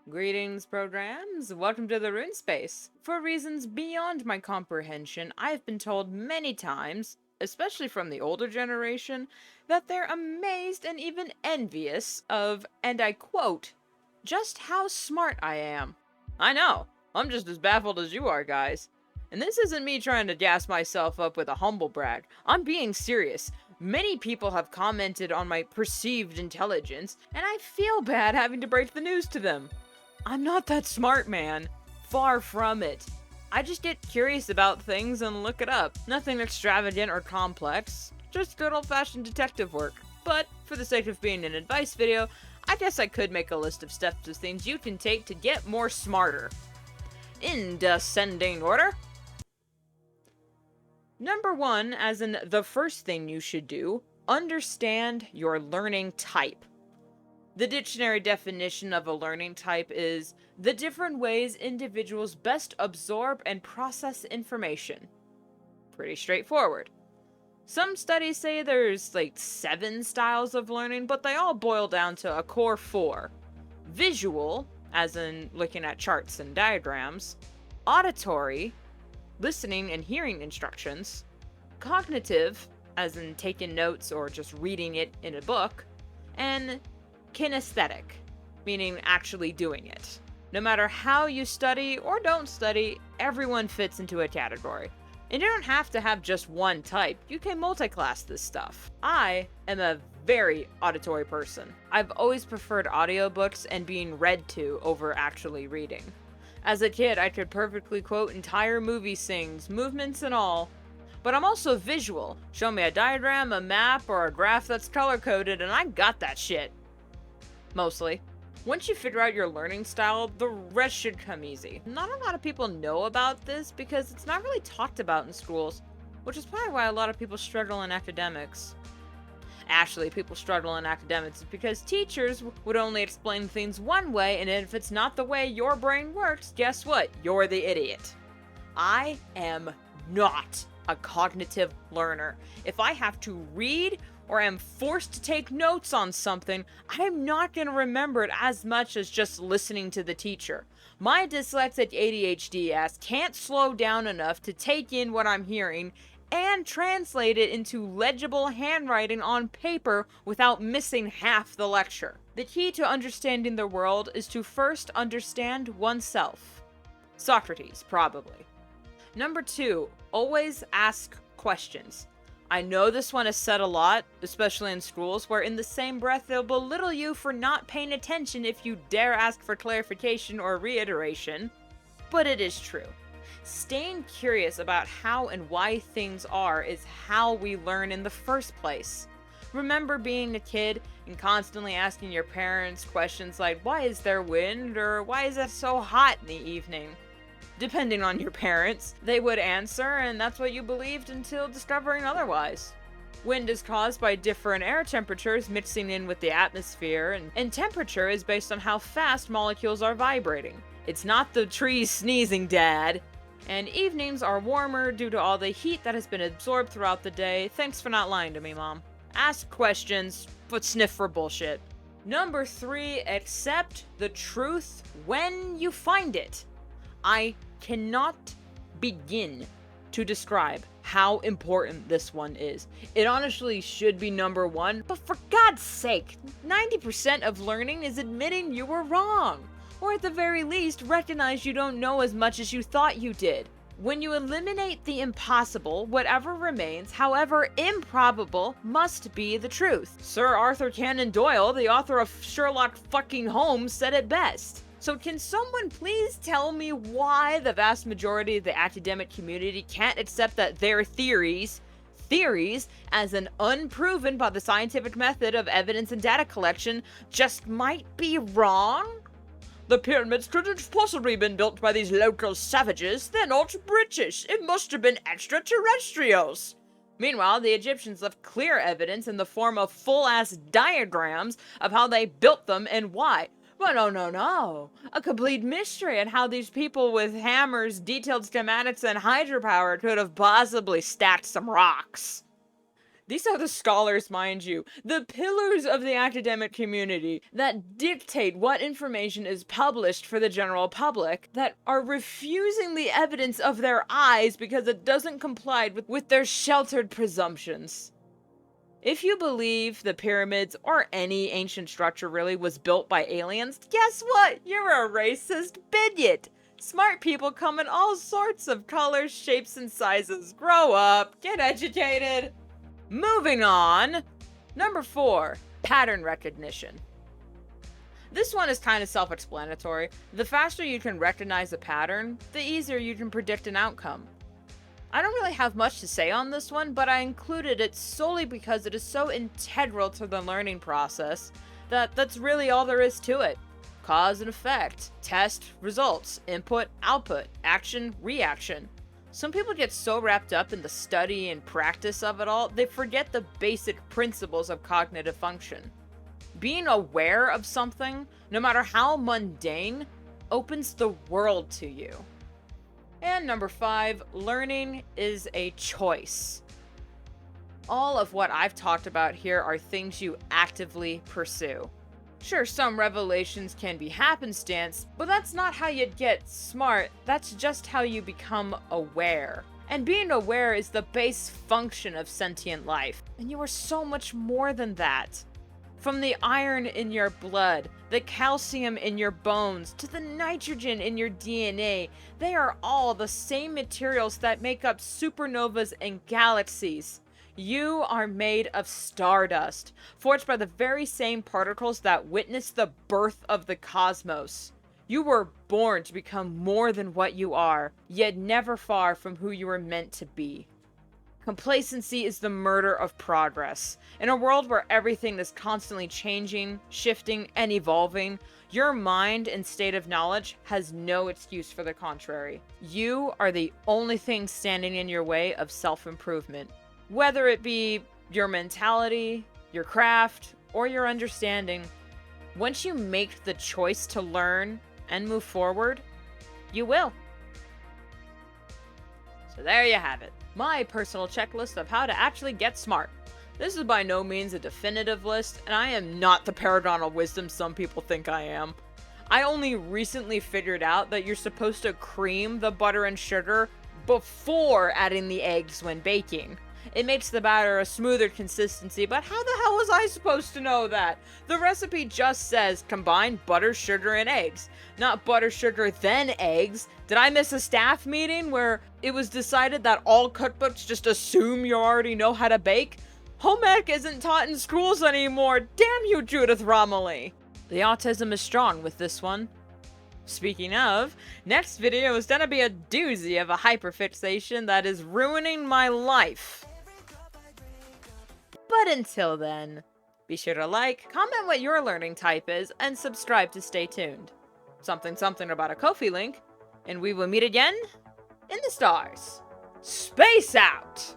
Greetings, programs. Welcome to the Rune Space. For reasons beyond my comprehension, I've been told many times, especially from the older generation, that they're amazed and even envious of, and I quote, just how smart I am. I know, I'm just as baffled as you are, guys. And this isn't me trying to gas myself up with a humble brag. I'm being serious. Many people have commented on my perceived intelligence, and I feel bad having to break the news to them. I'm not that smart, man. Far from it. I just get curious about things and look it up. Nothing extravagant or complex. Just good old-fashioned detective work. But, for the sake of being an advice video, I guess I could make a list of steps of things you can take to get more smarter. In descending order. Number 1, as in the first thing you should do, understand your learning type. The dictionary definition of a learning type is the different ways individuals best absorb and process information. Pretty straightforward. Some studies say there's like 7 styles of learning, but they all boil down to a core 4. Visual, as in looking at charts and diagrams. Auditory, listening and hearing instructions. Cognitive, as in taking notes or just reading it in a book. And kinesthetic, meaning actually doing it. No matter how you study or don't study, everyone fits into a category. And you don't have to have just one type, you can multi-class this stuff. I am a very auditory person. I've always preferred audiobooks and being read to over actually reading. As a kid, I could perfectly quote entire movie scenes, movements and all. But I'm also visual. Show me a diagram, a map, or a graph that's color-coded and I got that shit. Mostly. Once you figure out your learning style, the rest should come easy. Not a lot of people know about this because it's not really talked about in schools, which is probably why a lot of people struggle in academics. Actually, people struggle in academics because teachers would only explain things one way, and if it's not the way your brain works, guess what? You're the idiot. I am not a cognitive learner. If I have to read or am forced to take notes on something, I'm not going to remember it as much as just listening to the teacher. My dyslexic ADHD ass can't slow down enough to take in what I'm hearing and translate it into legible handwriting on paper without missing half the lecture. The key to understanding the world is to first understand oneself. Socrates, probably. Number 2, always ask questions. I know this one is said a lot, especially in schools, where in the same breath they'll belittle you for not paying attention if you dare ask for clarification or reiteration. But it is true. Staying curious about how and why things are is how we learn in the first place. Remember being a kid and constantly asking your parents questions like, why is there wind, or why is it so hot in the evening? Depending on your parents, they would answer, and that's what you believed until discovering otherwise. Wind is caused by different air temperatures mixing in with the atmosphere, and temperature is based on how fast molecules are vibrating. It's not the trees sneezing, Dad. And evenings are warmer due to all the heat that has been absorbed throughout the day. Thanks for not lying to me, Mom. Ask questions, but sniff for bullshit. Number 3, accept the truth when you find it. I cannot begin to describe how important this one is. It honestly should be number 1, but for God's sake, 90% of learning is admitting you were wrong, or at the very least, recognize you don't know as much as you thought you did. When you eliminate the impossible, whatever remains, however improbable, must be the truth. Sir Arthur Conan Doyle, the author of Sherlock fucking Holmes, said it best. So can someone please tell me why the vast majority of the academic community can't accept that their theories, as an unproven by the scientific method of evidence and data collection, just might be wrong? The pyramids couldn't possibly been built by these local savages. They're not British. It must have been extraterrestrials. Meanwhile, the Egyptians left clear evidence in the form of full-ass diagrams of how they built them and why. But no. A complete mystery on how these people with hammers, detailed schematics, and hydropower could have possibly stacked some rocks. These are the scholars, mind you, the pillars of the academic community that dictate what information is published for the general public, that are refusing the evidence of their eyes because it doesn't comply with their sheltered presumptions. If you believe the pyramids, or any ancient structure really, was built by aliens, guess what? You're a racist bigot! Smart people come in all sorts of colors, shapes, and sizes. Grow up, get educated! Moving on! Number 4, pattern recognition. This one is kind of self-explanatory. The faster you can recognize a pattern, the easier you can predict an outcome. I don't really have much to say on this one, but I included it solely because it is so integral to the learning process that's really all there is to it. Cause and effect, test, results, input, output, action, reaction. Some people get so wrapped up in the study and practice of it all, they forget the basic principles of cognitive function. Being aware of something, no matter how mundane, opens the world to you. And number 5, learning is a choice. All of what I've talked about here are things you actively pursue. Sure, some revelations can be happenstance, but that's not how you get smart, that's just how you become aware. And being aware is the base function of sentient life, and you are so much more than that. From the iron in your blood, the calcium in your bones, to the nitrogen in your DNA, they are all the same materials that make up supernovas and galaxies. You are made of stardust, forged by the very same particles that witnessed the birth of the cosmos. You were born to become more than what you are, yet never far from who you were meant to be. Complacency is the murder of progress. In a world where everything is constantly changing, shifting, and evolving, your mind and state of knowledge has no excuse for the contrary. You are the only thing standing in your way of self-improvement. Whether it be your mentality, your craft, or your understanding, once you make the choice to learn and move forward, you will. So there you have it. My personal checklist of how to actually get smart. This is by no means a definitive list, and I am not the paragon of wisdom some people think I am. I only recently figured out that you're supposed to cream the butter and sugar before adding the eggs when baking. It makes the batter a smoother consistency, but how the hell was I supposed to know that? The recipe just says combine butter, sugar, and eggs. Not butter, sugar, then eggs. Did I miss a staff meeting where it was decided that all cookbooks just assume you already know how to bake? Home ec isn't taught in schools anymore. Damn you, Judith Romilly. The autism is strong with this one. Speaking of, next video is gonna be a doozy of a hyperfixation that is ruining my life. But until then, be sure to like, comment what your learning type is, and subscribe to stay tuned. Something about a Ko-fi link, and we will meet again in the stars. Space out!